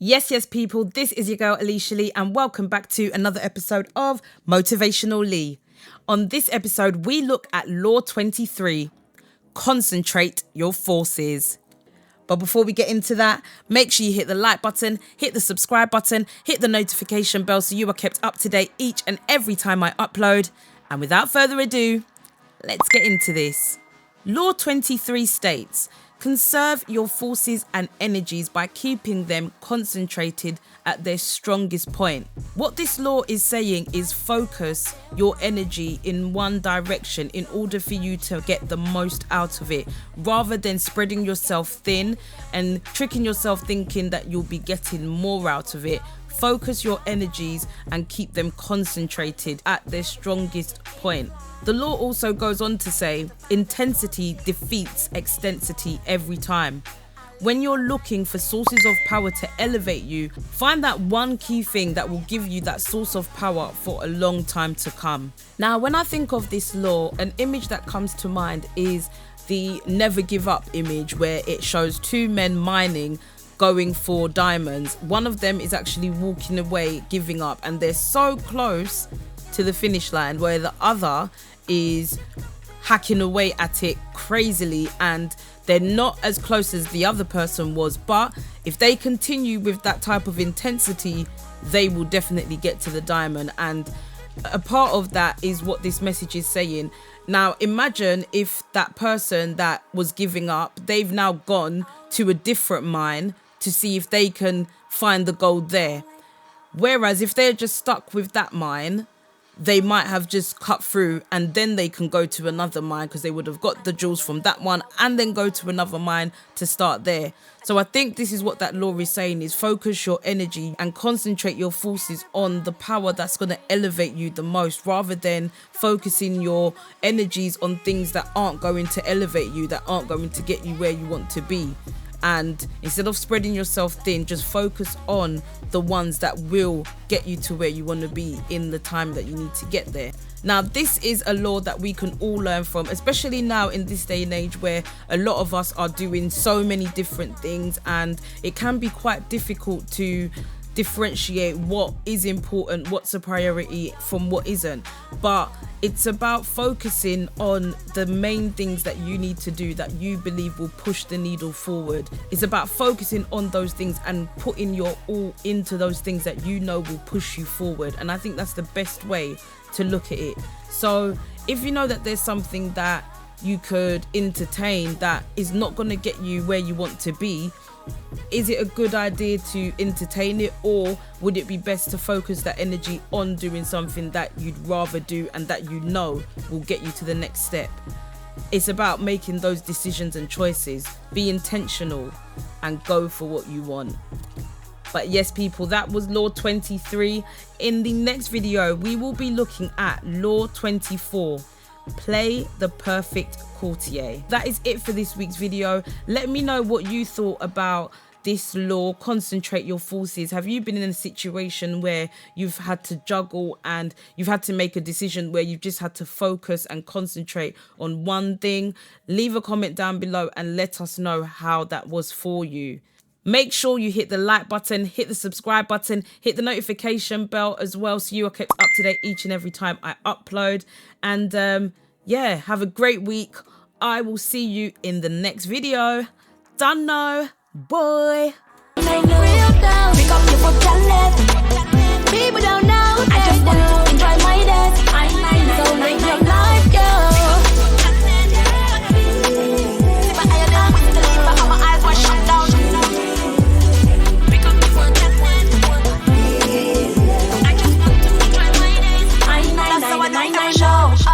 Yes, people, this is your girl Aleisha Lee and welcome back to another episode of Motivational Lee. On this episode, we look at Law 23, concentrate your forces. But before we get into that, make sure you hit the like button, hit the subscribe button, hit the notification bell so you are kept up to date each and every time I upload. And without further ado, let's get into this. Law 23 states, conserve your forces and energies by keeping them concentrated at their strongest point. What this law is saying is focus your energy in one direction in order for you to get the most out of it, rather than spreading yourself thin and tricking yourself thinking that you'll be getting more out of it. Focus your energies and keep them concentrated at their strongest point. The law also goes on to say, intensity defeats extensity every time. When you're looking for sources of power to elevate you, find that one key thing that will give you that source of power for a long time to come. Now, when I think of this law, an image that comes to mind is the never give up image, where it shows two men mining, going for diamonds. One of them is actually walking away, giving up, and they're so close to the finish line, where the other is hacking away at it crazily, and they're not as close as the other person was, but if they continue with that type of intensity, they will definitely get to the diamond. And a part of that is what this message is saying. Now imagine if that person that was giving up, they've now gone to a different mine to see if they can find the gold there, whereas if they're just stuck with that mine, they might have just cut through and then they can go to another mine because they would have got the jewels from that one and then go to another mine to start there. So I think this is what that law is saying, is focus your energy and concentrate your forces on the power that's going to elevate you the most, rather than focusing your energies on things that aren't going to elevate you, that aren't going to get you where you want to be. And instead of spreading yourself thin, just focus on the ones that will get you to where you want to be in the time that you need to get there. Now, this is a law that we can all learn from, especially now in this day and age where a lot of us are doing so many different things, and it can be quite difficult to differentiate what is important, what's a priority from what isn't. But it's about focusing on the main things that you need to do that you believe will push the needle forward. It's about focusing on those things and putting your all into those things that you know will push you forward. And I think that's the best way to look at it. So if you know that there's something that you could entertain that is not going to get you where you want to be, is it a good idea to entertain it, or would it be best to focus that energy on doing something that you'd rather do and that you know will get you to the next step? It's about making those decisions and choices. Be intentional and go for what you want. But yes, people, that was Law 23. In the next video, we will be looking at Law 24. Play the perfect courtier. That is it for this week's video. Let me know what you thought about this law, concentrate your forces. Have you been in a situation where you've had to juggle and you've had to make a decision where you've just had to focus and concentrate on one thing? Leave a comment down below and let us know how that was for you. Make sure you hit the like button, hit the subscribe button, hit the notification bell as well so you are kept up to date each and every time I upload. And yeah, have a great week. I will see you in the next video. Dunno, boy.